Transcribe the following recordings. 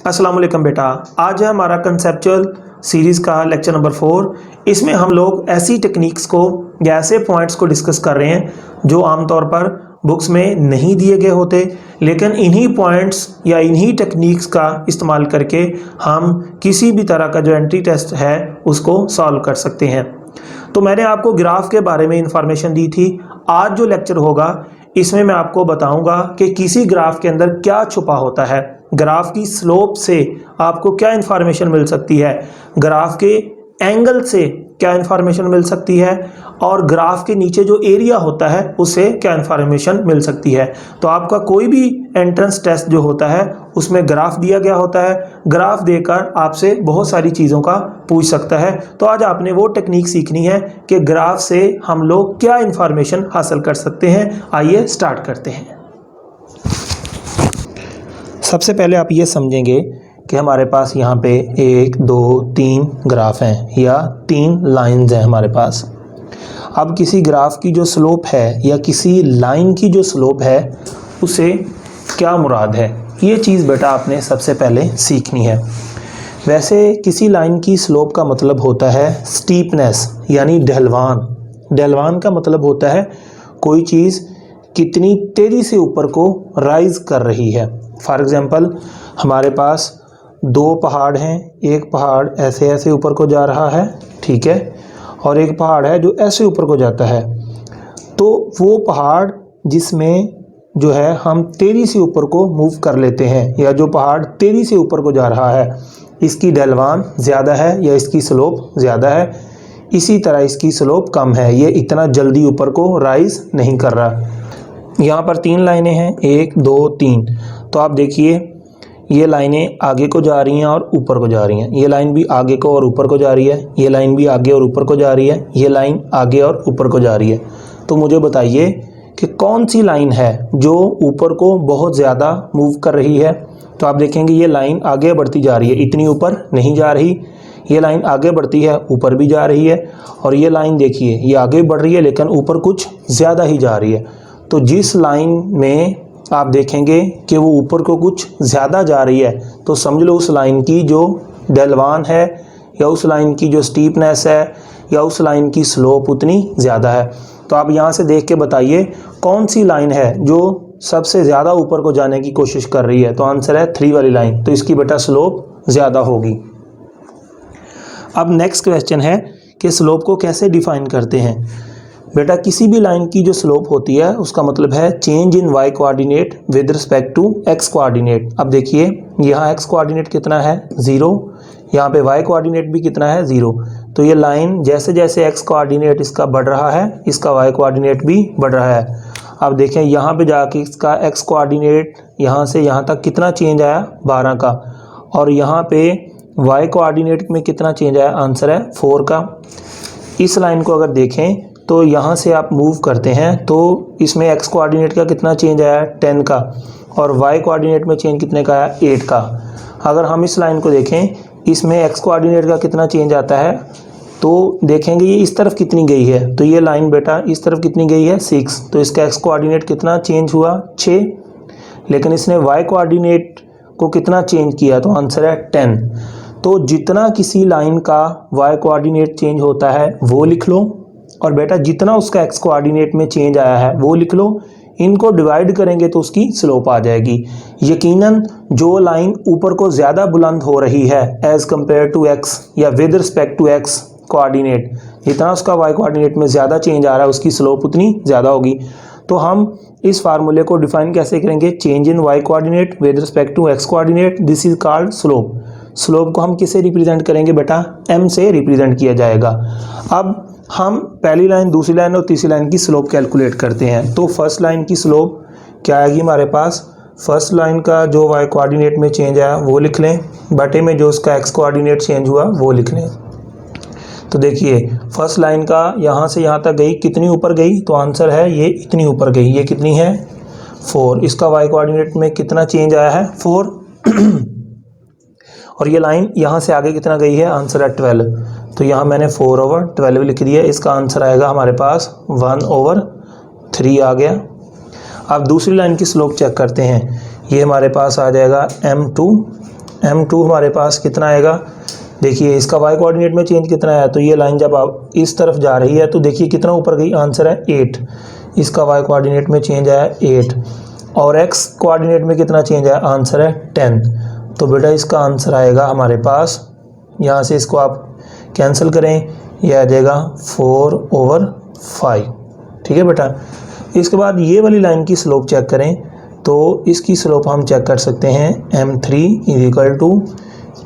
अस्सलाम वालेकुम बेटा। आज है हमारा कंसेप्चुअल सीरीज़ का लेक्चर नंबर 4। इसमें हम लोग ऐसी टेक्निक्स को या ऐसे पॉइंट्स को डिस्कस कर रहे हैं जो आमतौर पर बुक्स में नहीं दिए गए होते, लेकिन इन्हीं पॉइंट्स या इन्हीं टेक्निक्स का इस्तेमाल करके हम किसी भी तरह का जो एंट्री टेस्ट है उसको सॉल्व कर सकते हैं। तो मैंने आपको ग्राफ के बारे में इंफॉर्मेशन दी थी। आज जो लेक्चर होगा इसमें मैं आपको बताऊंगा कि किसी ग्राफ के अंदर क्या छुपा होता है, ग्राफ की स्लोप से आपको क्या इन्फॉर्मेशन मिल सकती है, ग्राफ के एंगल से क्या इन्फॉर्मेशन मिल सकती है, और ग्राफ के नीचे जो एरिया होता है उससे क्या इन्फॉर्मेशन मिल सकती है। तो आपका कोई भी एंट्रेंस टेस्ट जो होता है उसमें ग्राफ दिया गया होता है, ग्राफ देकर आपसे बहुत सारी चीज़ों का पूछ सकता है। तो आज आपने वो टेक्निक सीखनी है कि ग्राफ से हम लोग क्या इन्फॉर्मेशन हासिल कर सकते हैं। आइए स्टार्ट करते हैं। सबसे पहले आप ये समझेंगे कि हमारे पास यहाँ पे 1 2 3 ग्राफ हैं या 3 लाइंस हैं हमारे पास। अब किसी ग्राफ की जो स्लोप है या किसी लाइन की जो स्लोप है उसे क्या मुराद है, ये चीज़ बेटा आपने सबसे पहले सीखनी है। वैसे किसी लाइन की स्लोप का मतलब होता है स्टीपनेस यानी ढलवान। ढलवान का मतलब होता है कोई चीज़ कितनी तेज़ी से ऊपर को राइज कर रही है। फॉर एग्ज़ाम्पल हमारे पास 2 पहाड़ हैं, एक पहाड़ ऐसे ऐसे ऊपर को जा रहा है, ठीक है, और एक पहाड़ है जो ऐसे ऊपर को जाता है। तो वो पहाड़ जिसमें जो है हम तेज़ी से ऊपर को मूव कर लेते हैं या जो पहाड़ तेज़ी से ऊपर को जा रहा है, इसकी ढलवान ज़्यादा है या इसकी स्लोप ज़्यादा है। इसी तरह इसकी स्लोप कम है, ये इतना जल्दी ऊपर को राइज नहीं कर रहा। यहाँ पर 3 लाइनें हैं, 1 2 3। तो आप देखिए ये लाइनें आगे को जा रही हैं और ऊपर को जा रही हैं, ये लाइन भी आगे को और ऊपर को जा रही है, ये लाइन भी आगे और ऊपर को जा रही है, ये लाइन आगे और ऊपर को जा रही है। तो मुझे बताइए कि कौन सी लाइन है जो ऊपर को बहुत ज़्यादा मूव कर रही है। तो आप देखेंगे ये लाइन आगे बढ़ती जा रही है, इतनी ऊपर नहीं जा रही। ये लाइन आगे बढ़ती है, ऊपर भी जा रही है, और ये लाइन देखिए ये आगे बढ़ रही है लेकिन ऊपर कुछ ज़्यादा ही जा रही है। तो जिस लाइन में आप देखेंगे कि वो ऊपर को कुछ ज़्यादा जा रही है तो समझ लो उस लाइन की जो ढलवान है या उस लाइन की जो स्टीपनेस है या उस लाइन की स्लोप उतनी ज़्यादा है। तो आप यहाँ से देख के बताइए कौन सी लाइन है जो सबसे ज़्यादा ऊपर को जाने की कोशिश कर रही है। तो आंसर है 3 वाली लाइन, तो इसकी बेटा स्लोप ज़्यादा होगी। अब नेक्स्ट क्वेश्चन है कि स्लोप को कैसे डिफाइन करते हैं। बेटा किसी भी लाइन की जो स्लोप होती है उसका मतलब है change in y coordinate with respect to x coordinate. अब देखिए यहाँ x कोऑर्डिनेट कितना है 0, यहाँ पे y कोऑर्डिनेट भी कितना है 0। तो ये लाइन जैसे जैसे x कोऑर्डिनेट इसका बढ़ रहा है इसका y कोऑर्डिनेट भी बढ़ रहा है। अब देखें यहाँ पे जाके इसका x कोऑर्डिनेट यहाँ से यहाँ तक कितना चेंज आया 12 का, और यहाँ पे y कोऑर्डिनेट में कितना चेंज आया, आंसर है 4 का। इस लाइन को अगर देखें तो यहाँ से आप मूव करते हैं तो इसमें x कोऑर्डिनेट का कितना चेंज आया 10 का, और y कोऑर्डिनेट में चेंज कितने का आया 8 का। अगर हम इस लाइन को देखें इसमें x कोऑर्डिनेट का कितना चेंज आता है तो देखेंगे ये इस तरफ कितनी गई है। तो ये लाइन बेटा इस तरफ कितनी गई है 6, तो इसका x कोऑर्डिनेट कितना चेंज हुआ 6, लेकिन इसने y कोऑर्डिनेट को कितना चेंज किया, तो आंसर है 10। तो जितना किसी लाइन का y कोऑर्डिनेट चेंज होता है वो लिख लो, और बेटा जितना उसका x कोऑर्डिनेट में चेंज आया है वो लिख लो। इनको डिवाइड करेंगे तो उसकी स्लोप आ जाएगी। यकीनन जो लाइन ऊपर को ज़्यादा बुलंद हो रही है एज़ कम्पेयर टू x या with respect to x coordinate, जितना उसका y कोऑर्डिनेट में ज़्यादा चेंज आ रहा है उसकी स्लोप उतनी ज़्यादा होगी। तो हम इस फार्मूले को डिफाइन कैसे करेंगे, change in y coordinate with respect to x coordinate, this is called slope. Slope को हम किससे रिप्रेजेंट करेंगे बेटा, m से रिप्रेजेंट किया जाएगा। अब हम पहली लाइन, दूसरी लाइन और तीसरी लाइन की स्लोप कैलकुलेट करते हैं। तो फर्स्ट लाइन की स्लोप क्या आएगी हमारे पास, फर्स्ट लाइन का जो y कोऑर्डिनेट में चेंज आया वो लिख लें, बटे में जो उसका x कोऑर्डिनेट चेंज हुआ वो लिख लें। तो देखिए फर्स्ट लाइन का यहाँ से यहाँ तक गई, कितनी ऊपर गई, तो आंसर है ये इतनी ऊपर गई, ये कितनी है 4। इसका y कोऑर्डिनेट में कितना चेंज आया है 4 और ये लाइन यहाँ से आगे कितना गई है, आंसर है 12। तो यहाँ मैंने 4/12 लिख दिया, इसका आंसर आएगा हमारे पास 1/3 आ गया। अब दूसरी लाइन की स्लोप चेक करते हैं, ये हमारे पास आ जाएगा m2 m2 हमारे पास कितना आएगा, देखिए इसका y कोऑर्डिनेट में चेंज कितना है, तो ये लाइन जब आप इस तरफ जा रही है तो देखिए कितना ऊपर गई, आंसर है 8। इसका y कोऑर्डिनेट में चेंज आया 8 और x कोऑर्डिनेट में कितना चेंज आया, आंसर है 10। तो बेटा इसका आंसर आएगा हमारे पास, यहाँ से इसको आप कैंसिल करें, यह आ जाएगा 4/5। ठीक है बेटा। इसके बाद ये वाली लाइन की स्लोप चेक करें, तो इसकी स्लोप हम चेक कर सकते हैं m3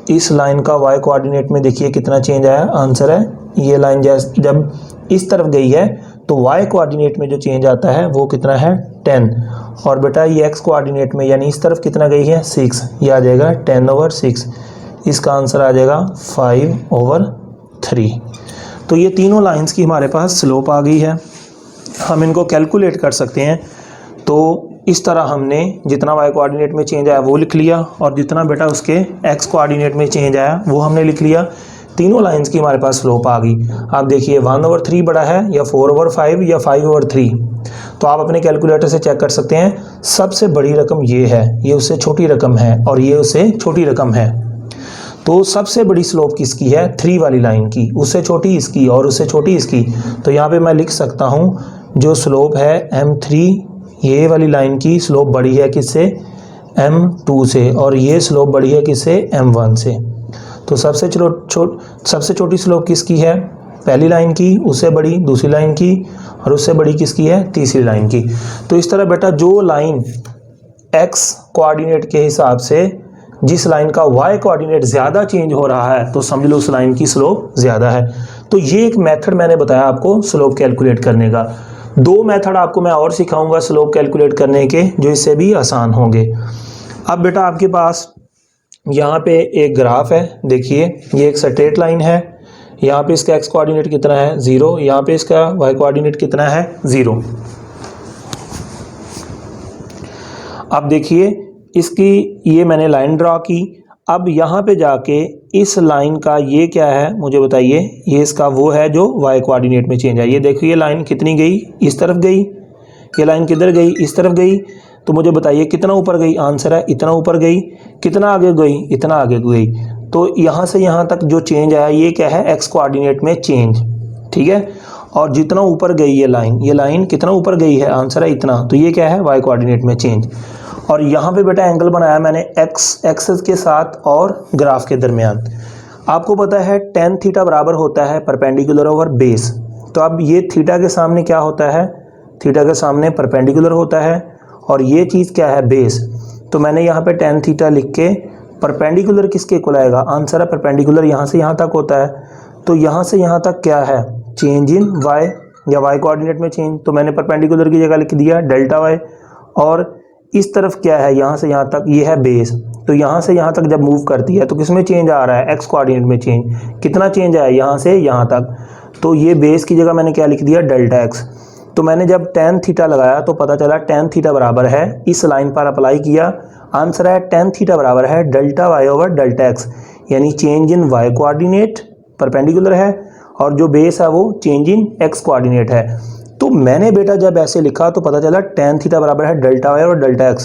= इस लाइन का y कोऑर्डिनेट में देखिए कितना चेंज आया, आंसर है ये लाइन जब इस तरफ गई है तो y कोऑर्डिनेट में जो चेंज आता है वो कितना है 10, और बेटा ये x कोऑर्डिनेट में यानी इस तरफ कितना गई है 6, ये आ जाएगा 10/6। इसका आंसर आ जाएगा 5/3। तो ये तीनों लाइंस की हमारे पास स्लोप आ गई है, हम इनको कैलकुलेट कर सकते हैं। तो इस तरह हमने जितना y कोऑर्डिनेट में चेंज आया वो लिख लिया और जितना बेटा उसके x कोऑर्डिनेट में चेंज आया वो हमने लिख लिया। तीनों लाइंस की हमारे पास स्लोप आ गई। आप देखिए 1/3 बड़ा है या 4/5 या 5/3, तो आप अपने कैलकुलेटर से चेक कर सकते हैं। सबसे बड़ी रकम ये है, ये उससे छोटी रकम है और ये उससे छोटी रकम है। तो सबसे बड़ी स्लोप किसकी है, 3 वाली लाइन की, उससे छोटी इसकी और उससे छोटी इसकी। तो यहाँ पे मैं लिख सकता हूँ जो स्लोप है m3, ये वाली लाइन की स्लोप बड़ी है किससे, m2 से, और ये स्लोप बड़ी है किससे, m1 से। तो सबसे छोटी स्लोप किसकी है, पहली लाइन की, उससे बड़ी दूसरी लाइन की, और उससे बड़ी किसकी है, तीसरी लाइन की। तो इस तरह बेटा जो लाइन x कोऑर्डिनेट के हिसाब से जिस लाइन का y कोऑर्डिनेट ज़्यादा चेंज हो रहा है तो समझ लो उस लाइन की स्लोप ज़्यादा है। तो ये एक मेथड मैंने बताया आपको स्लोप कैलकुलेट करने का। 2 मेथड आपको मैं और सिखाऊंगा स्लोप कैलकुलेट करने के जो इससे भी आसान होंगे। अब बेटा आपके पास यहाँ पे एक ग्राफ है, देखिए ये एक स्ट्रेट लाइन है, यहाँ पे इसका x कोऑर्डिनेट कितना है 0, यहाँ पे इसका y कोऑर्डिनेट कितना है 0। अब देखिए इसकी ये मैंने लाइन ड्रॉ की। अब यहाँ पे जाके इस लाइन का ये क्या है मुझे बताइए, ये इसका वो है जो y कोऑर्डिनेट में चेंज है। ये देखिए ये लाइन कितनी गई, इस तरफ गई, ये लाइन किधर गई, इस तरफ गई। तो मुझे बताइए कितना ऊपर गई, आंसर है इतना ऊपर गई। कितना आगे गई, इतना आगे गई। तो यहाँ से यहाँ तक जो चेंज आया ये क्या है, x कोऑर्डिनेट में चेंज। ठीक है, और जितना ऊपर गई ये लाइन कितना ऊपर गई है, आंसर है इतना। तो ये क्या है, y कोऑर्डिनेट में चेंज। और यहाँ पे बेटा एंगल बनाया मैंने x एक्सिस के साथ और ग्राफ के दरमियान। आपको पता है tan थीटा बराबर होता है परपेंडिकुलर ओवर बेस। तो अब ये थीटा के सामने क्या होता है, थीटा के सामने परपेंडिकुलर होता है, और ये चीज़ क्या है, बेस। तो मैंने यहाँ पे tan थीटा लिख के परपेंडिकुलर किसके इक्वल आएगा, आंसर है परपेंडिकुलर यहाँ से यहाँ तक होता है। तो यहाँ से यहाँ तक क्या है, चेंज इन y या y कोऑर्डिनेट में चेंज। तो मैंने परपेंडिकुलर की जगह लिख दिया डेल्टा y। और इस तरफ क्या है, यहाँ से यहाँ तक ये है बेस। तो यहाँ से यहाँ तक जब मूव करती है तो किस में चेंज आ रहा है, x कोऑर्डिनेट में चेंज। कितना चेंज आया, यहाँ से यहाँ तक। तो ये बेस की जगह मैंने क्या लिख दिया, डेल्टा x। तो मैंने जब tan थीटा लगाया तो पता चला tan थीटा बराबर है, इस लाइन पर अप्लाई किया, आंसर है tan थीटा बराबर है delta y over delta x। यानी change in y coordinate perpendicular है और जो बेस है वो चेंज इन x कोऑर्डिनेट है। तो मैंने बेटा जब ऐसे लिखा तो पता चला tan थीटा बराबर है delta y over delta x।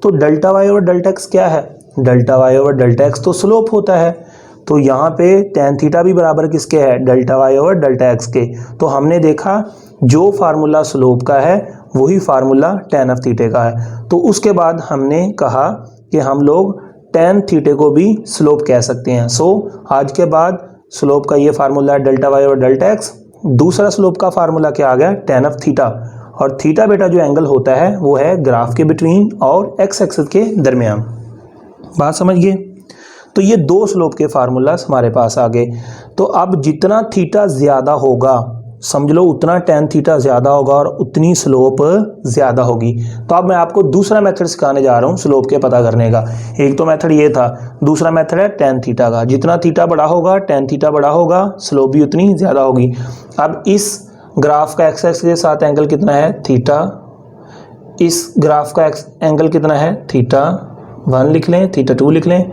तो delta y over delta x क्या है, delta y over delta x तो स्लोप होता है। तो यहाँ पे tan थीटा भी बराबर किसके है, delta y over delta x के। तो हमने देखा जो फार्मूला स्लोप का है वही फार्मूला tan ऑफ थीटे का है। तो उसके बाद हमने कहा कि हम लोग tan थीटे को भी स्लोप कह सकते हैं। सो आज के बाद स्लोप का ये फार्मूला है delta y over delta x। दूसरा स्लोप का फार्मूला क्या आ गया, tan ऑफ थीटा। और थीटा बेटा जो एंगल होता है वो है ग्राफ के बिटवीन और x एक्सिस के दरमियान। बात समझ गए। तो ये 2 स्लोप के फार्मूलास हमारे पास आ गए। तो अब जितना थीटा ज़्यादा होगा समझ लो उतना tan थीटा ज़्यादा होगा और उतनी स्लोप ज़्यादा होगी। तो अब मैं आपको दूसरा मेथड सिखाने जा रहा हूँ स्लोप के पता करने का। एक तो मेथड ये था, दूसरा मेथड है tan थीटा का। जितना थीटा बड़ा होगा tan थीटा बड़ा होगा, स्लोप भी उतनी ज़्यादा होगी। अब इस ग्राफ का एक्स एक्सिस के साथ एंगल कितना है, थीटा। इस ग्राफ का एंगल कितना है, थीटा 1 लिख लें, थीटा 2 लिख लें।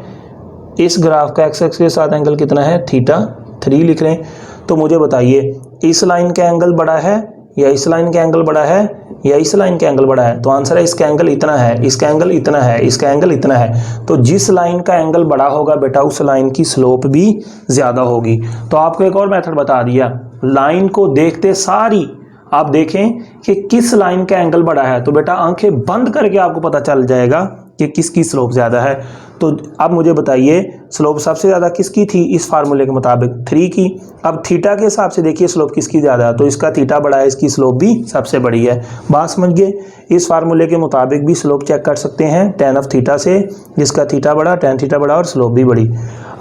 इस ग्राफ का एक्स एक्सिस के साथ एंगल कितना है, थीटा 3 लिख लें। तो मुझे बताइए इस लाइन का एंगल बड़ा है या इस लाइन का एंगल बड़ा है या इस लाइन का एंगल बड़ा है? तो आंसर है इसका एंगल इतना है, इसका एंगल इतना है, इसका एंगल इतना है। तो जिस लाइन का एंगल बड़ा होगा बेटा उस लाइन की स्लोप भी ज़्यादा होगी। तो आपको एक और मेथड बता दिया, लाइन को देखते सारी आप देखें कि किस लाइन का एंगल बड़ा है, तो बेटा आंखें बंद करके आपको पता चल जाएगा कि किसकी स्लोप ज़्यादा है। तो अब मुझे बताइए स्लोप सबसे ज़्यादा किसकी थी इस फार्मूले के मुताबिक? 3 की। अब थीटा के हिसाब से देखिए स्लोप किसकी ज़्यादा है, तो इसका थीटा बड़ा है, इसकी स्लोप भी सबसे बड़ी है। बात समझ गए? इस फार्मूले के मुताबिक भी स्लोप चेक कर सकते हैं tan ऑफ थीटा से, जिसका थीटा बड़ा, tan थीटा बड़ा और स्लोप भी बड़ी।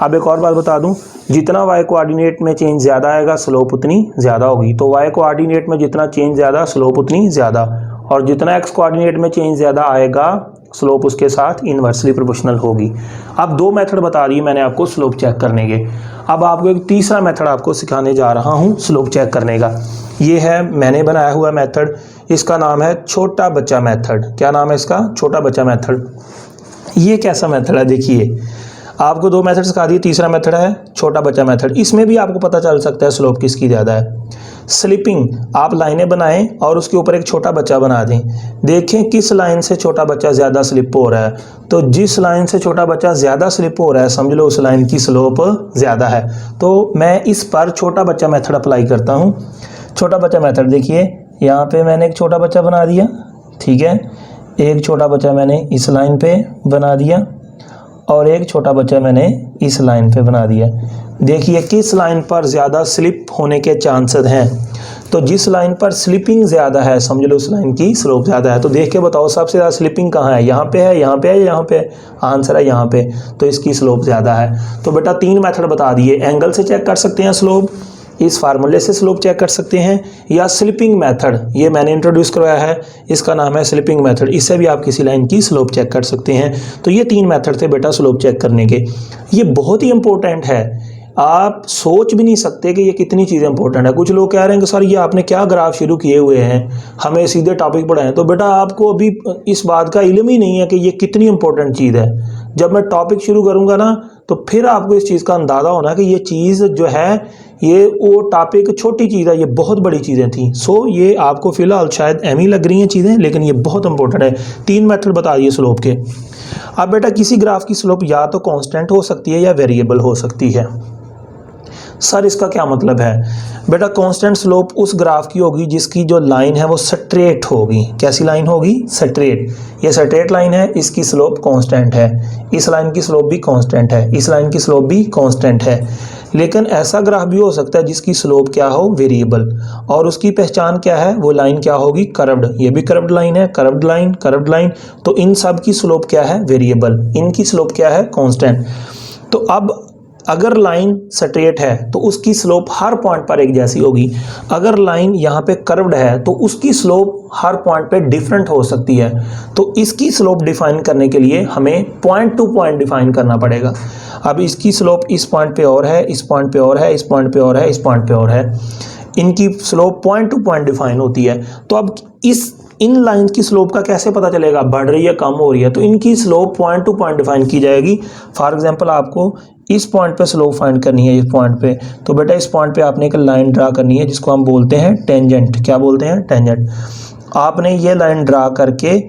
अब एक और बात बता दूं, जितना y कोऑर्डिनेट में चेंज ज़्यादा आएगा स्लोप उतनी ज़्यादा होगी। तो y कोऑर्डिनेट में जितना चेंज ज़्यादा स्लोप उतनी ज़्यादा, और जितना x कोऑर्डिनेट में चेंज ज़्यादा आएगा स्लोप उसके साथ इन्वर्सली प्रोपोर्शनल होगी। अब 2 मेथड बता दिए मैंने आपको स्लोप चेक करने के। अब आपको एक तीसरा मेथड आपको सिखाने जा रहा हूँ स्लोप चेक करने का। ये है मैंने बनाया हुआ मेथड, इसका नाम है छोटा बच्चा मेथड। क्या नाम है इसका? छोटा बच्चा मेथड। ये कैसा मेथड है? देखिए आपको 2 मेथड सिखा दिए, तीसरा मेथड है छोटा बच्चा मेथड। इसमें भी आपको पता चल सकता है स्लोप किसकी ज़्यादा है। स्लिपिंग, आप लाइनें बनाएं और उसके ऊपर एक छोटा बच्चा बना दें, देखें किस लाइन से छोटा बच्चा ज़्यादा स्लिप हो रहा है। तो जिस लाइन से छोटा बच्चा ज़्यादा स्लिप हो रहा है समझ लो उस लाइन की स्लोप ज़्यादा है। तो मैं इस पर छोटा बच्चा मेथड अप्लाई करता हूँ। छोटा बच्चा मेथड देखिए, यहाँ पे मैंने एक छोटा बच्चा बना दिया, ठीक है, एक छोटा बच्चा मैंने इस लाइन पे बना दिया और एक छोटा बच्चा मैंने इस लाइन पे बना दिया। देखिए किस लाइन पर ज़्यादा स्लिप होने के चांसेस हैं, तो जिस लाइन पर स्लिपिंग ज़्यादा है समझ लो उस लाइन की स्लोप ज़्यादा है। तो देख के बताओ सबसे ज़्यादा स्लिपिंग कहाँ है? यहाँ पे है, यहाँ पे है, यहाँ पे? आंसर है यहाँ पे, तो इसकी स्लोप ज़्यादा है। तो बेटा 3 मेथड बता दिए, एंगल से चेक कर सकते हैं स्लोप, इस फार्मूले से स्लोप चेक कर सकते हैं, या स्लिपिंग मेथड ये मैंने इंट्रोड्यूस करवाया है, इसका नाम है स्लिपिंग मेथड। इससे भी आप किसी लाइन की स्लोप चेक कर सकते हैं। तो ये 3 मेथड थे बेटा स्लोप चेक करने के। ये बहुत ही इंपॉर्टेंट है, आप सोच भी नहीं सकते कि ये कितनी चीज़ें इंपॉर्टेंट है। कुछ लोग कह रहे हैं कि सर ये आपने क्या ग्राफ शुरू किए हुए हैं, हमें सीधे टॉपिक पढ़ाएं। तो बेटा आपको अभी इस बात का इल्म ही नहीं है कि ये कितनी इंपॉर्टेंट चीज़ है। जब मैं टॉपिक शुरू करूँगा ना तो फिर आपको इस चीज़ का अंदाज़ा होना कि ये चीज़ जो है ये वो टॉपिक छोटी चीज़ है, ये बहुत बड़ी चीज़ें थी। सो ये आपको फ़िलहाल शायद एम ही लग रही हैं चीज़ें, लेकिन ये बहुत इंपॉर्टेंट है। 3 मेथड बता दिए स्लोप के। अब बेटा किसी ग्राफ की स्लोप या तो कांस्टेंट हो सकती है या वेरिएबल हो सकती है। सर इसका क्या मतलब है? बेटा कांस्टेंट स्लोप उस ग्राफ की होगी जिसकी जो लाइन है वो स्ट्रेट होगी। कैसी लाइन होगी? स्ट्रेट। ये स्ट्रेट लाइन है, इसकी स्लोप कांस्टेंट है, इस लाइन की स्लोप भी कांस्टेंट है, इस लाइन की स्लोप भी कांस्टेंट है। लेकिन ऐसा ग्राफ भी हो सकता है जिसकी स्लोप क्या हो? वेरिएबल, और उसकी पहचान क्या है? वो लाइन क्या होगी? कर्व्ड। ये भी कर्व्ड लाइन है, कर्व्ड लाइन, कर्व्ड लाइन। तो इन सब की स्लोप क्या है? वेरिएबल। इनकी स्लोप क्या है? कांस्टेंट। तो अब अगर लाइन स्ट्रेट है तो उसकी स्लोप हर पॉइंट पर एक जैसी होगी। अगर लाइन यहाँ पे कर्व्ड है तो उसकी स्लोप हर पॉइंट पे डिफरेंट हो सकती है। तो इसकी स्लोप डिफाइन करने के लिए हमें पॉइंट टू पॉइंट डिफाइन करना पड़ेगा। अब इसकी स्लोप इस पॉइंट पे और है, इस पॉइंट पे और है, इस पॉइंट पे और है, इस पॉइंट पे और है। इनकी slope point two point define होती है। तो अब इन लाइन की स्लोप का कैसे पता चलेगा बढ़ रही है कम हो रही है? तो इनकी slope point two point define की जाएगी। फॉर एग्जांपल आपको इस पॉइंट पे स्लोप फाइंड करनी है, इस पॉइंट पे, तो बेटा इस पॉइंट पे आपने एक लाइन ड्रा करनी है जिसको हम बोलते हैं टेंजेंट। क्या बोलते हैं? टेंजेंट। आपने ये लाइन ड्रा करके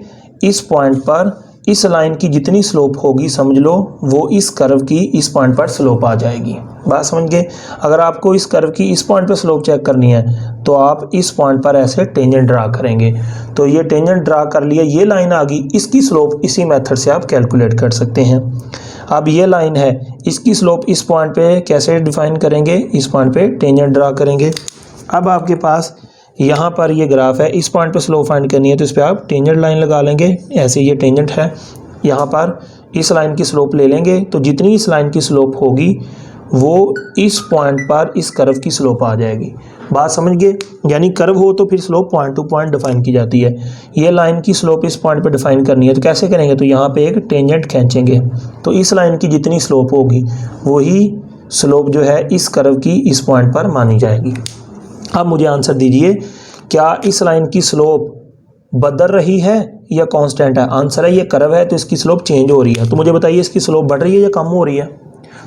इस पॉइंट पर इस लाइन की जितनी स्लोप होगी समझ लो वो इस कर्व की इस पॉइंट पर स्लोप आ जाएगी। बात समझ गए? अगर आपको इस कर्व की इस पॉइंट पर स्लोप चेक करनी है तो आप इस पॉइंट पर ऐसे टेंजेंट ड्रा करेंगे। तो ये टेंजेंट ड्रा कर लिया, ये लाइन आ गई, इसकी स्लोप इसी मेथड से आप कैलकुलेट कर सकते हैं। अब ये लाइन है, इसकी स्लोप इस पॉइंट पे कैसे डिफाइन करेंगे? इस पॉइंट पे टेंजेंट ड्रा करेंगे। अब आपके पास यहाँ पर ये ग्राफ है, इस पॉइंट पे स्लोप फाइंड करनी है तो इस पर आप टेंजेंट लाइन लगा लेंगे। ऐसे ये टेंजेंट है, यहाँ पर इस लाइन की स्लोप ले लेंगे, तो जितनी इस लाइन की स्लोप होगी वो इस पॉइंट पर इस कर्व की स्लोप आ जाएगी। बात समझ गए? यानी कर्व हो तो फिर slope point two point define की जाती है। ये लाइन की स्लोप इस पॉइंट पे डिफाइन करनी है तो कैसे करेंगे? तो यहाँ पे एक टेंजेंट खींचेंगे, तो इस लाइन की जितनी स्लोप होगी वही स्लोप जो है इस कर्व की इस पॉइंट पर मानी जाएगी। अब मुझे आंसर दीजिए, क्या इस लाइन की स्लोप बदल रही है या कांस्टेंट है? आंसर है ये कर्व है तो इसकी स्लोप चेंज हो रही है। तो मुझे बताइए इसकी स्लोप बढ़ रही है या कम हो रही है?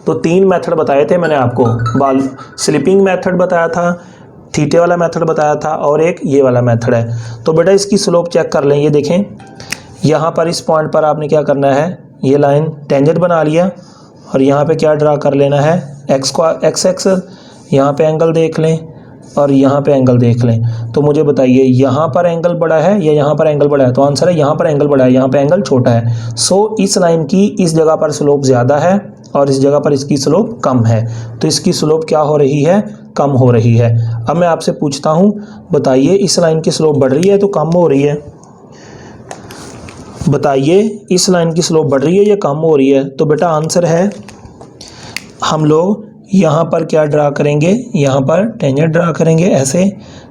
तो 3 मेथड बताए थे मैंने आपको। स्लिपिंग मेथड बताया था, थीटे वाला मेथड बताया था और एक ये वाला मेथड है। तो बेटा इसकी स्लोप चेक कर लें। ये देखें यहाँ पर इस पॉइंट पर आपने क्या करना है, ये लाइन टेंजेंट बना लिया और यहाँ पे क्या ड्रा कर लेना है, एक्स एक्स। यहाँ पे एंगल देख लें और यहाँ पे एंगल देख लें। तो मुझे बताइए यहाँ पर एंगल बड़ा है या यहाँ पर एंगल बड़ा है? तो आंसर है यहाँ पर एंगल बड़ा है, यहाँ पे एंगल छोटा है। सो इस लाइन की इस जगह पर स्लोप ज़्यादा है और इस जगह पर इसकी स्लोप कम है। तो इसकी स्लोप क्या हो रही है, कम हो रही है। अब मैं आपसे पूछता हूँ, बताइए इस लाइन की स्लोप बढ़ रही है तो कम हो रही है? बताइए इस लाइन की स्लोप बढ़ रही है या कम हो रही है? तो बेटा आंसर है, हम लोग यहाँ पर क्या ड्रा करेंगे, यहाँ पर टेंजेंट ड्रा करेंगे ऐसे।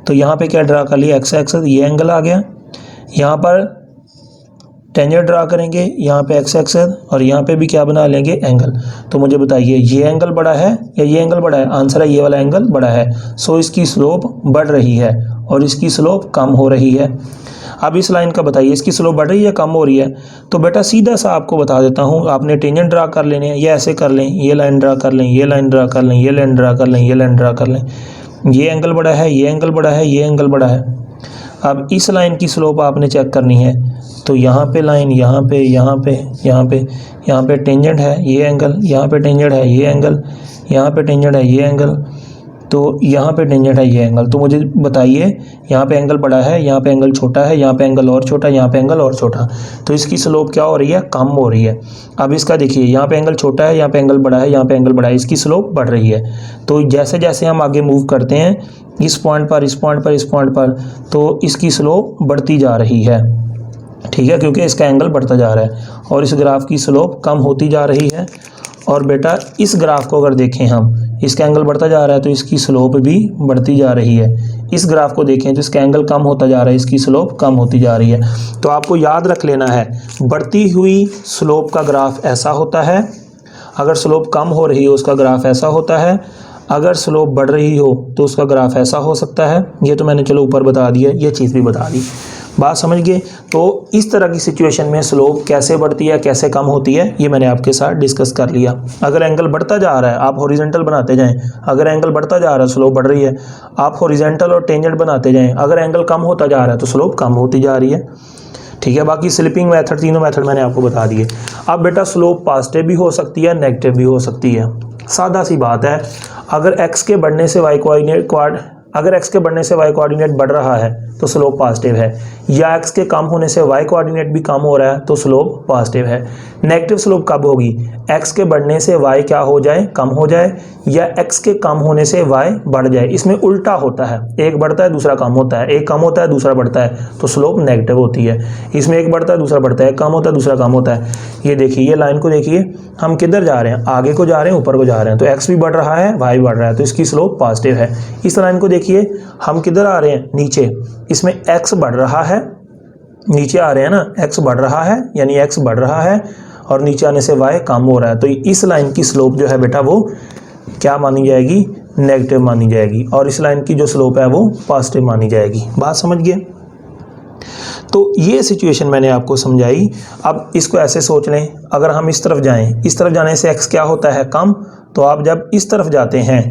तो यहाँ पे क्या ड्रा कर लिया, एक्स एक्स, ये एंगल आ गया। यहाँ पर टेंजेंट ड्रा करेंगे, यहाँ पे एक्स एक्स और यहाँ पे भी क्या बना लेंगे, एंगल। तो मुझे बताइए ये एंगल बड़ा है या ये एंगल बड़ा है? आंसर है ये वाला एंगल बड़ा है। सो इसकी स्लोप बढ़ रही है और इसकी स्लोप कम हो रही है। अब इस लाइन का बताइए इसकी स्लोप बढ़ रही है कम हो रही है? तो बेटा सीधा सा आपको बता देता हूँ, आपने टेंजेंट ड्रा कर लेने हैं, ये ऐसे कर लें, ये लाइन ड्रा कर लें, ये लाइन ड्रा कर लें, ये लाइन ड्रा कर लें, ये लाइन ड्रा कर लें। ये एंगल बड़ा है, ये एंगल बड़ा है, ये एंगल बड़ा है। अब इस लाइन की स्लोप आपने चेक करनी है। तो यहाँ पे लाइन, यहाँ पे, यहाँ पे, यहाँ पे, यहाँ पे टेंजेंट है, ये एंगल, यहाँ पे टेंजेंट है, ये एंगल, यहाँ पे टेंजेंट है, ये एंगल, तो यहाँ पे टेंजेंट है, ये एंगल। तो मुझे बताइए यहाँ पे एंगल बड़ा है, यहाँ पे एंगल छोटा है, यहाँ पे एंगल और छोटा, यहाँ पे एंगल और छोटा। तो इसकी स्लोप क्या हो रही है, कम हो रही है। अब इसका देखिए यहाँ पे एंगल छोटा है, यहाँ पे एंगल बड़ा है, यहाँ पे एंगल बड़ा है, इसकी स्लोप बढ़ रही है। तो जैसे जैसे हम आगे मूव करते हैं इस पॉइंट पर, इस पॉइंट पर, इस पॉइंट पर, तो इसकी स्लोप बढ़ती जा रही है, ठीक है, क्योंकि इसका एंगल बढ़ता जा रहा है और इस ग्राफ की स्लोप कम होती जा रही है। और बेटा इस ग्राफ को अगर देखें हम, इसका एंगल बढ़ता जा रहा है तो इसकी स्लोप भी बढ़ती जा रही है। इस ग्राफ को देखें तो इसका एंगल कम होता जा रहा है, इसकी स्लोप कम होती जा रही है। तो आपको याद रख लेना है, बढ़ती हुई स्लोप का ग्राफ ऐसा होता है, अगर स्लोप कम हो रही हो उसका ग्राफ ऐसा होता है, अगर स्लोप बढ़ रही हो तो उसका ग्राफ ऐसा हो सकता है। ये तो मैंने चलो ऊपर बता दिया, ये चीज़ भी बता दी, बात समझ गए। तो इस तरह की सिचुएशन में स्लोप कैसे बढ़ती है, कैसे कम होती है, ये मैंने आपके साथ डिस्कस कर लिया। अगर एंगल बढ़ता जा रहा है आप हॉरिजॉन्टल बनाते जाएं, अगर एंगल बढ़ता जा रहा है स्लोप बढ़ रही है, आप हॉरिजॉन्टल और टेंजेंट बनाते जाएं, अगर एंगल कम होता जा रहा है तो स्लोप कम होती जा रही है, ठीक है। बाकी स्लिपिंग मेथड, तीनों मेथड मैंने आपको बता दिए। अब बेटा स्लोप पॉजिटिव भी हो सकती है, नेगेटिव भी हो सकती है। सादा सी बात है, अगर x के बढ़ने से y कोऑर्डिनेट बढ़ रहा है तो स्लोप पॉजिटिव है, या x के कम होने से y कोऑर्डिनेट भी कम हो रहा है तो स्लोप पॉजिटिव है। नेगेटिव स्लोप कब होगी, x के बढ़ने से y क्या हो जाए, कम हो जाए, या x के कम होने से y बढ़ जाए। इसमें उल्टा होता है, एक बढ़ता है दूसरा कम होता है, एक कम होता है दूसरा बढ़ता है, तो स्लोप नेगेटिव होती है। इसमें एक बढ़ता है दूसरा बढ़ता है, एक कम होता है दूसरा कम होता है। ये देखिए, ये लाइन को देखिए, हम किधर जा रहे हैं, आगे को जा रहे हैं, ऊपर को जा रहे हैं, तो x भी बढ़ रहा है, y भी बढ़ रहा है, तो इसकी स्लोप पॉजिटिव है। इस लाइन को देखिए, हम किधर आ रहे हैं, नीचे, इसमें x बढ़ रहा है, नीचे आ रहे हैं ना, x बढ़ रहा है, यानी x बढ़ रहा है और नीचे आने से y कम हो रहा है। तो इस लाइन की स्लोप जो है बेटा वो क्या मानी जाएगी, नेगेटिव मानी जाएगी, और इस लाइन की जो स्लोप है वो पॉजिटिव मानी जाएगी। बात समझ गए। तो ये सिचुएशन मैंने आपको समझाई। अब इसको ऐसे सोच लें, अगर हम इस तरफ जाएं, इस तरफ जाने से x क्या होता है, कम, तो आप जब इस तरफ जाते हैं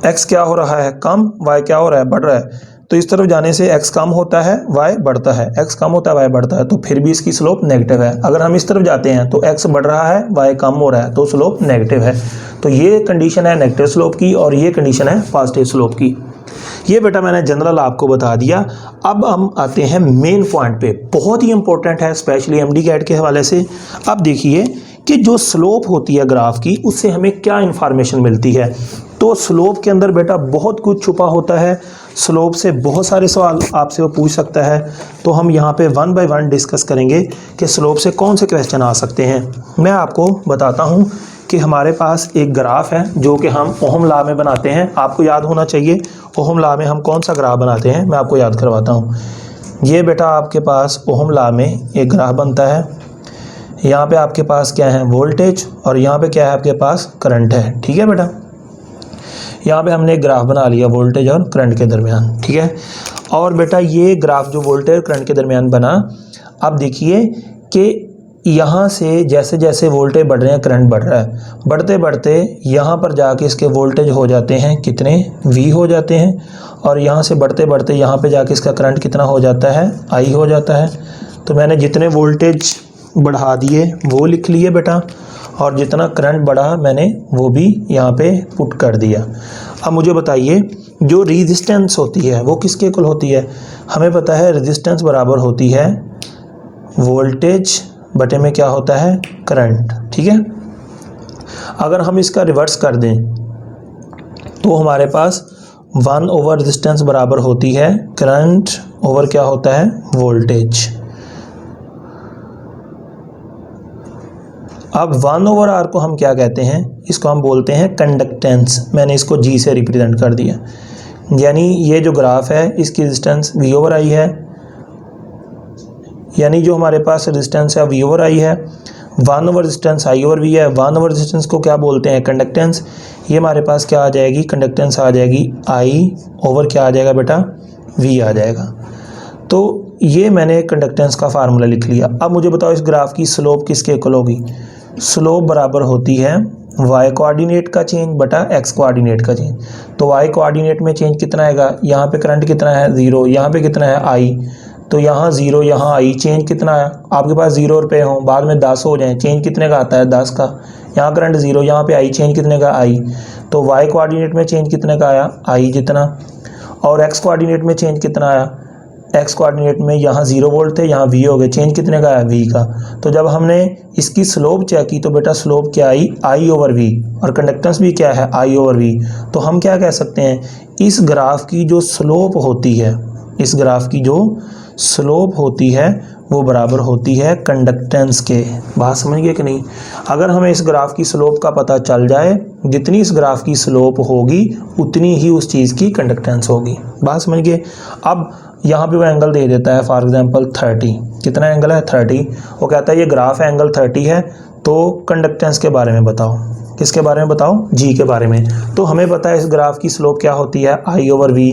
x क्या हो रहा है, कम, y क्या हो रहा है, बढ़ रहा है। तो इस तरफ जाने से x कम होता है, y बढ़ता है, x कम होता है, y बढ़ता है, तो फिर भी इसकी स्लोप नेगेटिव है। अगर हम इस तरफ जाते हैं तो x बढ़ रहा है, y कम हो रहा है, तो स्लोप नेगेटिव है। तो ये कंडीशन है नेगेटिव स्लोप की और ये कंडीशन है पॉजिटिव स्लोप की। ये बेटा मैंने जनरल आपको बता दिया। अब हम आते हैं मेन पॉइंट पे, बहुत ही इंपॉर्टेंट है, स्पेशली एमडी कैट के हवाले से। अब देखिए कि जो स्लोप होती है ग्राफ की, उससे हमें क्या इंफॉर्मेशन मिलती है। तो स्लोप के अंदर बेटा बहुत कुछ छुपा होता है, स्लोप से बहुत सारे सवाल आपसे वो पूछ सकता है। तो हम यहाँ पे 1 बाय 1 डिस्कस करेंगे कि स्लोप से कौन से क्वेश्चन आ सकते हैं। मैं आपको बताता हूँ कि हमारे पास एक ग्राफ है जो कि हम ओहम लॉ में बनाते हैं। आपको याद होना चाहिए ओहम लॉ में हम कौन सा ग्राफ बनाते हैं, मैं आपको याद करवाता हूँ। ये बेटा आपके पास ओहम लॉ में एक ग्राफ बनता है। यहाँ पे आपके पास क्या है, वोल्टेज, और यहाँ पे क्या है, आपके पास करंट है, ठीक है बेटा। यहाँ पे हमने एक ग्राफ बना लिया वोल्टेज और करंट के दरमियान, ठीक है। और बेटा ये ग्राफ जो वोल्टेज और करंट के दरमियान बना, अब देखिए कि यहाँ से जैसे जैसे वोल्टेज बढ़ रहे हैं, करंट बढ़ रहा है, बढ़ते बढ़ते यहाँ पर जाके इसके वोल्टेज हो जाते हैं कितने, V हो जाते हैं, और यहाँ से बढ़ते बढ़ते यहाँ पे जाके इसका करंट कितना हो जाता है, I हो जाता है। तो मैंने जितने वोल्टेज बढ़ा दिए वो लिख लिए बेटा, और जितना करंट बढ़ा मैंने वो भी यहाँ पे पुट कर दिया। अब मुझे बताइए जो रेजिस्टेंस होती है वो किसके इक्वल होती है? हमें पता है रेजिस्टेंस बराबर होती है वोल्टेज बटे में क्या होता है, करंट। ठीक है, अगर हम इसका रिवर्स कर दें तो हमारे पास 1 ओवर रेजिस्टेंस बराबर होती है करंट ओवर क्या होता है, वोल्टेज। अब 1 ओवर आर को हम क्या कहते हैं, इसको हम बोलते हैं कंडक्टेंस। मैंने इसको G से रिप्रेजेंट कर दिया, यानी ये जो ग्राफ है इसकी रेजिस्टेंस V ओवर आई है, यानी जो हमारे पास रेजिस्टेंस है V ओवर आई है, 1 over resistance I over V है। 1 ओवर रेजिस्टेंस को क्या बोलते हैं, कंडक्टेंस। ये हमारे पास क्या आ जाएगी, कंडक्टेंस आ जाएगी I ओवर क्या आ जाएगा बेटा, V आ जाएगा। तो ये मैंने कंडक्टेंस का फार्मूला लिख लिया। अब मुझे बताओ इस ग्राफ की स्लोप किसके इक्वल होगी? स्लोप बराबर होती है y कोऑर्डिनेट का चेंज बटा x कोऑर्डिनेट का चेंज। तो y कोऑर्डिनेट में चेंज कितना आएगा, यहाँ पे करंट कितना है 0, यहाँ पे कितना है I, तो यहाँ 0 यहाँ I, चेंज कितना आया, आपके पास 0 रुपये हों बाद में 10 हो जाएं, चेंज कितने का आता है 10 का। यहाँ करंट 0, यहाँ पे I, चेंज कितने का I, तो y कोऑर्डिनेट में चेंज कितने का आया, I जितना, और x कोऑर्डिनेट में चेंज कितना आया, x कोऑर्डिनेट में यहाँ 0 वोल्ट थे, यहाँ V हो गए, चेंज कितने का आया, V का। तो जब हमने इसकी स्लोप चेक की तो बेटा स्लोप क्या आई, I ओवर V, और कंडक्टेंस भी क्या है, I ओवर V। तो हम क्या कह सकते हैं, इस ग्राफ की जो स्लोप होती है, इस ग्राफ की जो स्लोप होती है वो बराबर होती है कंडक्टेंस के। बात समझ गए कि नहीं? अगर हमें इस ग्राफ की स्लोप का पता चल जाए, जितनी इस ग्राफ की स्लोप होगी उतनी ही उस चीज़ की कंडक्टेंस होगी। बात समझ गए? अब यहाँ पे वो एंगल दे देता है फॉर एग्जांपल 30, कितना एंगल है 30, वो कहता है ये ग्राफ एंगल 30 है, तो कंडक्टेंस के बारे में बताओ। किसके बारे में बताओ, G के बारे में। तो हमें पता है इस ग्राफ की स्लोप क्या होती है, I ओवर V।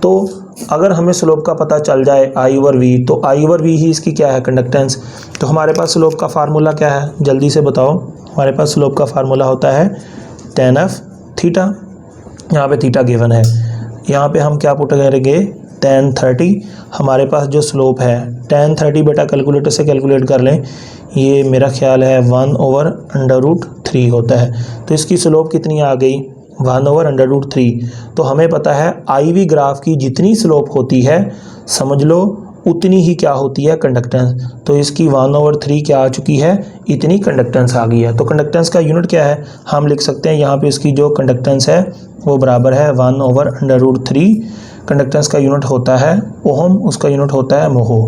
तो अगर हमें स्लोप का पता चल जाए I ओवर V, तो I ओवर V ही इसकी क्या है, कंडक्टेंस। तो हमारे पास स्लोप का फार्मूला क्या है, जल्दी से बताओ। हमारे पास स्लोप का फार्मूला होता है tan f थीटा, यहाँ पे थीटा गिवन है, यहाँ पे हम क्या पुट करेंगे, tan 30। हमारे पास जो स्लोप है tan 30 बेटा कैलकुलेटर से कैलकुलेट कर लें, ये मेरा ख्याल है 1 ओवर अंडर रूट 3 होता है। तो इसकी स्लोप कितनी आ गई, 1 ओवर अंडर रूट 3। तो हमें पता है IV ग्राफ की जितनी स्लोप होती है समझ लो उतनी ही क्या होती है, कंडक्टेंस। तो इसकी 1 ओवर 3 क्या आ चुकी है, इतनी कंडक्टेंस आ गई है। तो कंडक्टेंस का यूनिट क्या है, हम लिख सकते हैं यहाँ पे इसकी जो कंडक्टेंस है वो बराबर है 1 ओवर अंडर रूट 3। कंडक्टेंस का यूनिट होता है ओहम, उसका यूनिट होता है मोहो।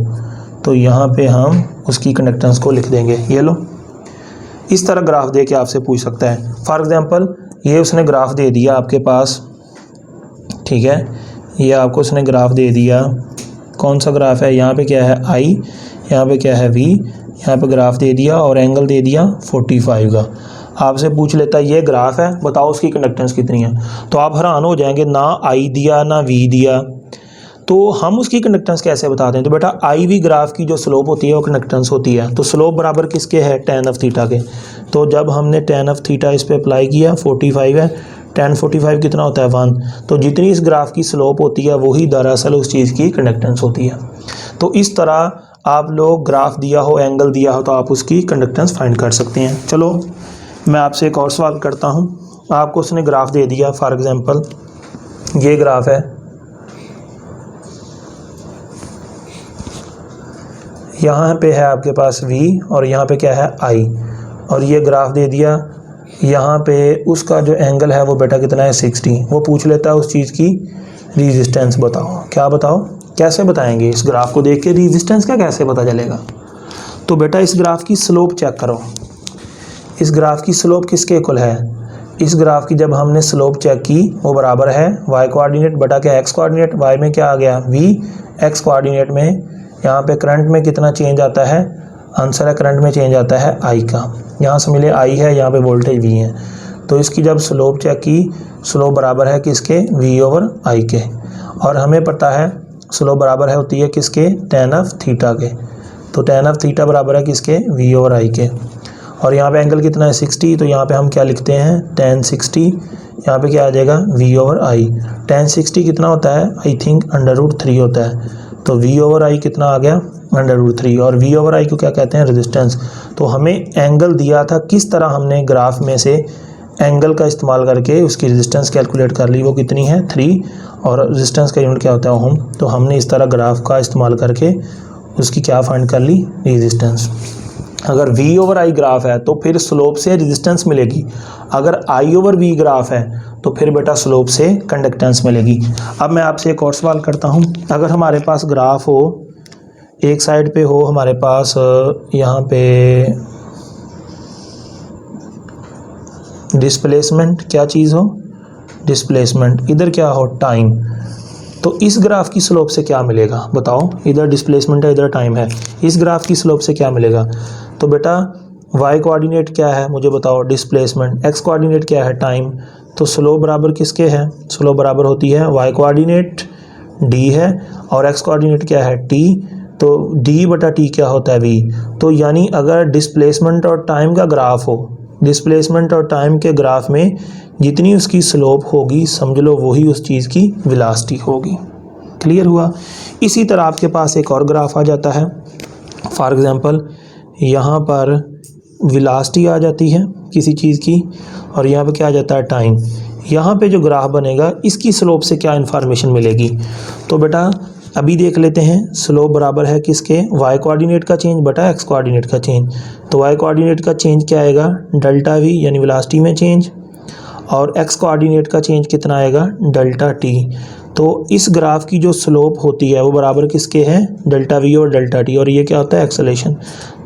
तो यहाँ पे हम उसकी कंडक्टेंस को लिख देंगे। ये लो, इस तरह ग्राफ दे के आपसे पूछ सकता है। फॉर एग्जांपल ये उसने ग्राफ दे दिया आपके पास, ठीक है, ये आपको उसने ग्राफ दे दिया। कौन सा ग्राफ है, यहाँ पे क्या है I, यहाँ पे क्या है V, यहाँ पे ग्राफ दे दिया और एंगल दे दिया 45 का। आपसे पूछ लेता है ये ग्राफ है, बताओ उसकी कंडक्टेंस कितनी है। तो आप हैरान हो जाएंगे, ना I दिया ना V दिया, तो हम उसकी कंडक्टेंस कैसे बताते हैं। तो बेटा IV ग्राफ की जो स्लोप होती है वो कंडक्टेंस होती है। तो स्लोप बराबर किसके है, tan ऑफ थीटा के। तो जब हमने tan ऑफ थीटा इस पे अप्लाई किया 45 है, tan 45 कितना होता है 1। तो जितनी इस ग्राफ की स्लोप होती है वही दरअसल उस चीज़ की कंडक्टेंस होती है। तो इस तरह आप लोग ग्राफ दिया हो, एंगल दिया हो, तो आप उसकी कंडक्टेंस फाइंड कर सकते हैं। चलो मैं आपसे एक और सवाल करता हूँ। आपको उसने ग्राफ दे दिया, फॉर एग्जांपल ये ग्राफ है, यहाँ पे है आपके पास V और यहाँ पे क्या है I, और ये ग्राफ दे दिया, यहाँ पे उसका जो एंगल है वो बेटा कितना है 60। वो पूछ लेता है उस चीज़ की रेजिस्टेंस बताओ। क्या बताओ, कैसे बताएंगे, इस ग्राफ को देख के रेजिस्टेंस का कैसे पता चलेगा। तो बेटा इस ग्राफ की स्लोप चेक करो, इस ग्राफ की स्लोप किसके इक्वल है। इस ग्राफ की जब हमने स्लोप चेक की वो बराबर है y कोऑर्डिनेट बटा क्या x कोऑर्डिनेट। y में क्या आ गया v, x कोऑर्डिनेट में यहाँ पे करंट में कितना चेंज आता है, आंसर है करंट में चेंज आता है I का। यहाँ से मिले I है, यहाँ पे वोल्टेज V है। तो इसकी जब स्लोप चेक की, स्लोप बराबर है किसके, V ओवर I के। और हमें पता है स्लोप बराबर है होती है किसके, tan ऑफ थीटा के। तो tan ऑफ थीटा बराबर है किसके, v ओवर i के। और यहाँ पे एंगल कितना है 60, तो यहाँ पे हम क्या लिखते हैं tan 60, यहाँ पे क्या आ जाएगा v ओवर i। tan 60 कितना होता है, आई थिंक √3 होता है, तो v ओवर i कितना आ गया √3। और v ओवर i को क्या कहते हैं, रेजिस्टेंस। तो हमें एंगल दिया था, किस तरह हमने ग्राफ में से एंगल का इस्तेमाल करके उसकी रेजिस्टेंस कैलकुलेट कर ली, वो कितनी है 3, और रेजिस्टेंस का यूनिट क्या होता है ओम। तो हमने इस तरह ग्राफ का इस्तेमाल करके उसकी क्या फाइंड कर ली, रेजिस्टेंस। अगर v ओवर i ग्राफ है तो फिर स्लोप से रेजिस्टेंस मिलेगी, अगर i ओवर v ग्राफ है तो फिर बेटा स्लोप से कंडक्टेंस मिलेगी। अब मैं आपसे एक और सवाल करता हूँ, अगर हमारे पास ग्राफ हो, एक साइड पे हो हमारे पास यहाँ पे डिस्प्लेसमेंट, क्या चीज़ हो, डिस्प्लेसमेंट, इधर क्या हो टाइम, तो इस ग्राफ की स्लोप से क्या मिलेगा बताओ, इधर डिस्प्लेसमेंट है इधर टाइम है, इस ग्राफ की स्लोप से क्या मिलेगा। तो बेटा y कोऑर्डिनेट क्या है मुझे बताओ, डिस्प्लेसमेंट, x कोऑर्डिनेट क्या है टाइम, तो स्लोप बराबर किसके है, स्लोप बराबर होती है y कोऑर्डिनेट d है और x कोऑर्डिनेट क्या है t, तो d बटा t क्या होता है v। तो यानी अगर डिस्प्लेसमेंट और टाइम का ग्राफ हो, डिस्प्लेसमेंट और टाइम के ग्राफ में जितनी उसकी स्लोप होगी समझ लो वही उस चीज़ की वेलोसिटी होगी। क्लियर हुआ। इसी तरह आपके पास एक और ग्राफ आ जाता है, फॉर एग्जांपल यहाँ पर वेलोसिटी आ जाती है किसी चीज़ की और यहाँ पे क्या आ जाता है टाइम। यहाँ पे जो ग्राफ बनेगा इसकी स्लोप से क्या इन्फॉर्मेशन मिलेगी, तो बेटा अभी देख लेते हैं। स्लोप बराबर है किसके, y कोऑर्डिनेट का चेंज बटा x कोऑर्डिनेट का चेंज। तो y कोऑर्डिनेट का चेंज क्या आएगा, डेल्टा v यानी वेलोसिटी में चेंज, और x कोऑर्डिनेट का चेंज कितना आएगा, डेल्टा t। तो इस ग्राफ की जो स्लोप होती है वो बराबर किसके है, डेल्टा v और डेल्टा t, और ये क्या होता है एक्सेलेरेशन।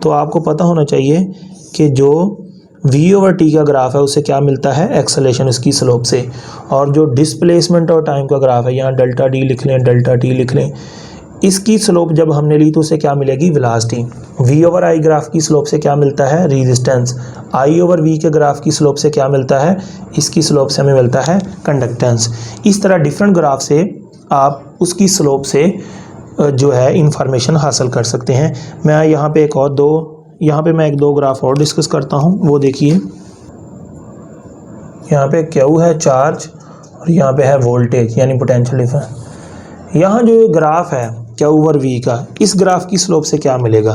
तो आपको पता होना चाहिए कि जो v ओवर t का ग्राफ है उससे क्या मिलता है, एक्सेलेरेशन उसकी स्लोप से। और जो डिस्प्लेसमेंट और टाइम का ग्राफ है, यहाँ डेल्टा d लिख लें, डेल्टा t लिख लें, इसकी स्लोप जब हमने ली तो उसे क्या मिलेगी, velocity. v over i graph की स्लोप से क्या मिलता है, रेजिस्टेंस। i ओवर v के ग्राफ की स्लोप से क्या मिलता है, इसकी स्लोप से हमें मिलता है कंडक्टेंस। इस तरह डिफरेंट ग्राफ से आप उसकी स्लोप से जो है इंफॉर्मेशन हासिल कर सकते हैं। मैं यहाँ पे एक और यहाँ पे मैं एक दो ग्राफ और डिस्कस करता हूँ, वो देखिए। यहाँ पे Q है चार्ज और यहाँ पे है वोल्टेज यानी पोटेंशियल डिफरेंस। यहाँ जो ग्राफ है Q ओवर V का, इस ग्राफ की स्लोप से क्या मिलेगा,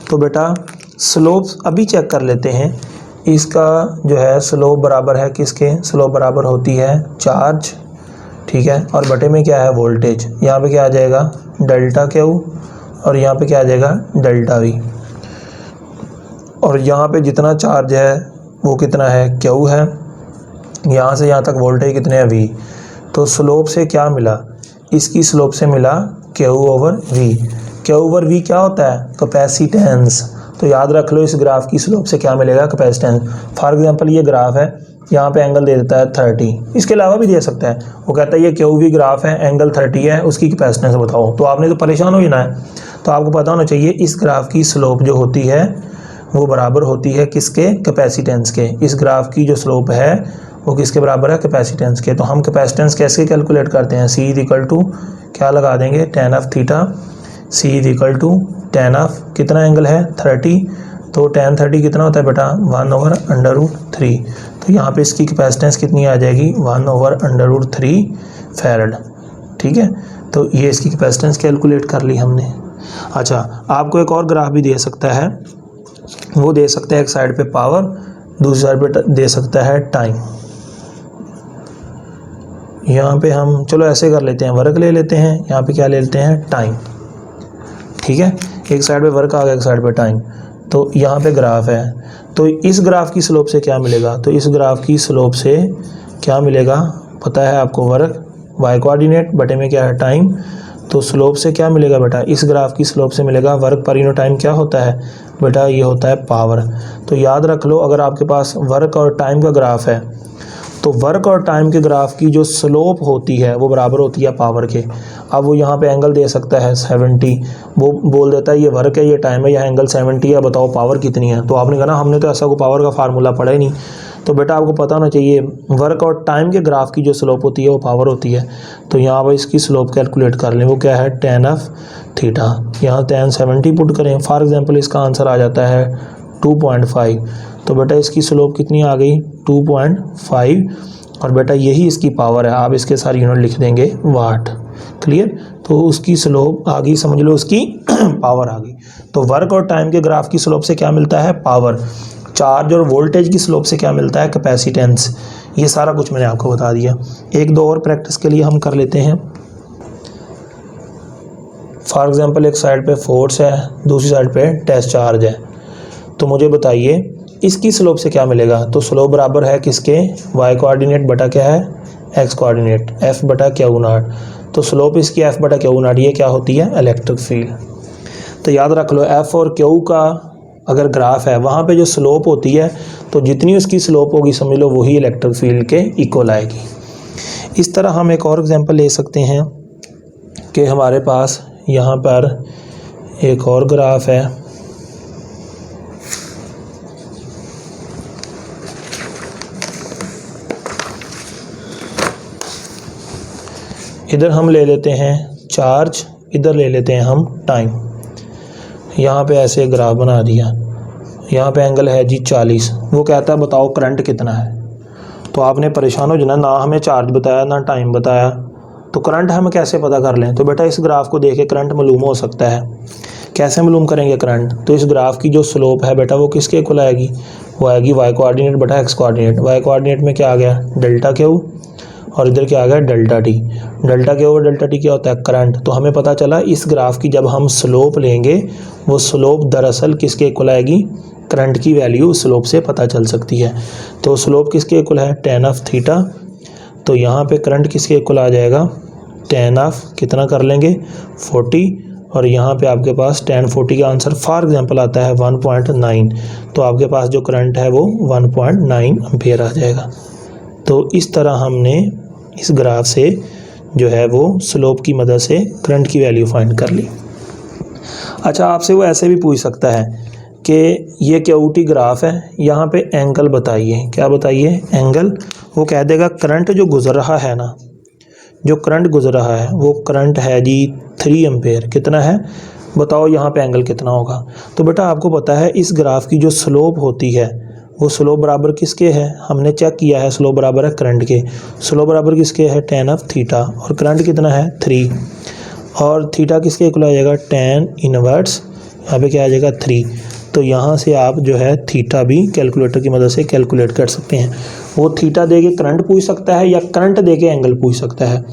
तो बेटा स्लोप अभी चेक कर लेते हैं। इसका जो है स्लोप बराबर है किसके, स्लोप बराबर होती है चार्ज, ठीक है, और बटे में क्या है वोल्टेज। यहाँ पे क्या आ जाएगा डेल्टा Q और यहाँ पे क्या आ जाएगा डेल्टा V। और यहाँ पे जितना चार्ज है वो कितना है Q है, यहाँ से यहाँ तक वोल्टेज कितने हैं V। तो स्लोप से क्या मिला, इसकी स्लोप से मिला Q over V। Q over V क्या होता है, कैपेसिटेंस। तो याद रख लो इस ग्राफ की स्लोप से क्या मिलेगा, कैपेसिटेंस। फॉर एग्जांपल ये ग्राफ है, यहाँ पे एंगल दे देता है 30, इसके अलावा भी दे सकता है। वो कहता है ये QV ग्राफ है, एंगल 30 है, उसकी कैपेसिटेंस बताओ, तो आपने तो परेशान हो जाना है। तो आपको पता होना चाहिए इस ग्राफ की स्लोप जो होती है वो बराबर होती है किसके, कैपेसिटेंस के। इस ग्राफ की जो स्लोप है वो किसके बराबर है, कैपेसिटेंस के। तो हम कैपेसिटेंस कैसे कैलकुलेट करते हैं, C इक्वल टू क्या लगा देंगे, tan of theta. C equal to tan of कितना एंगल है 30, तो tan 30 कितना होता है बेटा 1 ओवर √3। तो यहाँ पे इसकी कैपेसिटेंस कितनी आ जाएगी 1 ओवर √3 फैरड, ठीक है। तो ये इसकी कैपेसिटेंस कैलकुलेट कर ली हमने। अच्छा, आपको एक और ग्राफ भी दे सकता है, वो दे सकता है एक साइड पे पावर, दूसरी साइड पे दे सकता है टाइम। यहाँ पे हम चलो ऐसे कर लेते हैं, वर्क ले लेते हैं, यहाँ पे क्या ले लेते हैं टाइम, ठीक है। एक साइड पे वर्क आ गया, एक साइड पे टाइम। तो यहाँ पे ग्राफ है, तो इस ग्राफ की स्लोप से क्या मिलेगा, तो इस ग्राफ की स्लोप से क्या मिलेगा पता है आपको, वर्क y कोऑर्डिनेट बटे में क्या है टाइम। तो स्लोप से क्या मिलेगा बेटा, इस ग्राफ की स्लोप से मिलेगा वर्क पर यूनिट टाइम क्या होता है बेटा, ये होता है पावर। तो याद रख लो अगर आपके पास वर्क और टाइम का ग्राफ है तो वर्क और टाइम के ग्राफ की जो स्लोप होती है वो बराबर होती है पावर के। अब वो यहाँ पे एंगल दे सकता है 70, वो बोल देता है ये वर्क है ये टाइम है, यह एंगल 70 है, बताओ पावर कितनी है। तो आपने कहा ना हमने तो ऐसा को पावर का फार्मूला पढ़ा ही नहीं। तो बेटा आपको पता होना चाहिए वर्क और टाइम के ग्राफ की जो स्लोप होती है वो पावर होती है। तो यहाँ पर इसकी स्लोप कैलकुलेट कर लें, वो क्या है tan ऑफ थीटा। यहाँ tan 70 पुट करें, फॉर एग्जांपल इसका आंसर आ जाता है 2.5। तो बेटा इसकी स्लोप कितनी आ गई 2.5, और बेटा यही इसकी पावर है। आप इसके सारे यूनिट लिख देंगे वाट। क्लियर? तो उसकी स्लोप आ गई, समझ लो उसकी पावर आ गई। तो वर्क और टाइम के ग्राफ की स्लोप से क्या मिलता है पावर, चार्ज और वोल्टेज की स्लोप से क्या मिलता है कैपेसिटेंस। ये सारा कुछ मैंने आपको बता दिया। एक दो और प्रैक्टिस के लिए हम कर लेते हैं। फॉर एग्जांपल एक साइड पे फोर्स है, दूसरी साइड पे टेस्ट चार्ज है। तो मुझे बताइए इसकी स्लोप से क्या मिलेगा। तो स्लोप बराबर है किसके, y कोऑर्डिनेट बटा क्या है x कोऑर्डिनेट, f बटा क्यू नॉट। तो स्लोप इसकी f बटा क्यू नॉट, ये क्या होती है इलेक्ट्रिक फील्ड। तो याद रख लो f और q का अगर ग्राफ है वहाँ पे जो स्लोप होती है तो जितनी उसकी स्लोप होगी समझ लो वही इलेक्ट्रिक फील्ड के इक्वल आएगी। इस तरह हम एक और एग्जांपल ले सकते हैं कि हमारे पास यहाँ पर एक और ग्राफ है। इधर हम ले लेते हैं चार्ज, इधर ले लेते हैं हम टाइम। यहाँ पे ऐसे ग्राफ बना दिया, यहाँ पे एंगल है जी 40। वो कहता है बताओ करंट कितना है। तो आपने परेशान हो जाना, ना हमें चार्ज बताया ना टाइम बताया, तो करंट हम कैसे पता कर लें। तो बेटा इस ग्राफ को देख के करंट मालूम हो सकता है। कैसे मालूम करेंगे करंट, तो इस ग्राफ की जो स्लोप है बेटा वो किसके इक्वल आएगी, वो आएगी y कोऑर्डिनेट बटा x कोऑर्डिनेट। y कोऑर्डिनेट में क्या आ गया डेल्टा क्यू, और इधर क्या आ गया डेल्टा टी। डेल्टा क्यू और डेल्टा टी क्या होता है करंट। तो हमें पता चला इस ग्राफ की जब हम स्लोप लेंगे वो स्लोप दरअसल किसके इक्वल आएगी, करंट की वैल्यू स्लोप से पता चल सकती है। तो स्लोप किसके इक्वल है tan ऑफ थीटा। तो यहाँ पे करंट किसके इक्वल आ जाएगा tan ऑफ कितना कर लेंगे 40, और यहाँ पे आपके पास tan 40 का आंसर फॉर एग्जांपल आता है 1.9। तो आपके पास जो करंट है वो 1.9 एम्पियर आ जाएगा। तो इस तरह हमने इस ग्राफ से जो है वो स्लोप की मदद से करंट की वैल्यू फाइंड कर ली। अच्छा आपसे वो ऐसे भी पूछ सकता है कि ये क्यूटी ग्राफ है, यहाँ पे एंगल बताइए, क्या बताइए एंगल। वो कह देगा करंट जो गुजर रहा है ना, जो करंट गुजर रहा है वो करंट है जी 3 एम्पेयर। कितना है बताओ, यहाँ पे एंगल कितना होगा। तो बेटा आपको पता है इस ग्राफ की जो स्लोप होती है वो स्लोप बराबर किसके है, हमने चेक किया है स्लोप बराबर है करंट के। स्लोप बराबर किसके है tan ऑफ थीटा, और करंट कितना है 3, और थीटा किसके इक्वल आ जाएगा tan इनवर्स, यहाँ पे क्या आ जाएगा 3। तो यहाँ से आप जो है थीटा भी कैलकुलेटर की मदद से कैलकुलेट कर सकते हैं। वो थीटा दे के करंट पूछ सकता है या करंट दे के एंगल पूछ सकता है।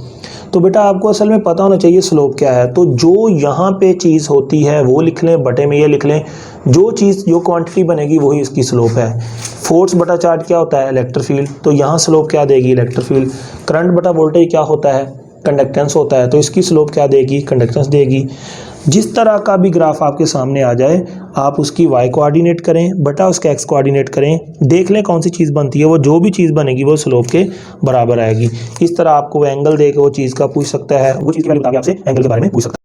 तो बेटा आपको असल में पता होना चाहिए स्लोप क्या है। तो जो यहाँ पे चीज़ होती है वो लिख लें, बटे में ये लिख लें, जो चीज़ जो क्वांटिटी बनेगी वही इसकी स्लोप है। फोर्स बटा चार्ज क्या होता है इलेक्ट्रिक फील्ड, तो यहाँ स्लोप क्या देगी इलेक्ट्रिक फील्ड। करंट बटा वोल्टेज क्या होता है कंडक्टेंस होता है, तो इसकी स्लोप क्या देगी कंडक्टेंस देगी। जिस तरह का भी ग्राफ आपके सामने आ जाए आप उसकी y कोऑर्डिनेट करें बटा उसका x कोऑर्डिनेट करें, देख लें कौन सी चीज़ बनती है, वो जो भी चीज़ बनेगी वो स्लोप के बराबर आएगी। इस तरह आपको वो एंगल दे के वो चीज़ का पूछ सकता है, वो चीज़ के बारे में आपसे एंगल के बारे में पूछ सकता है।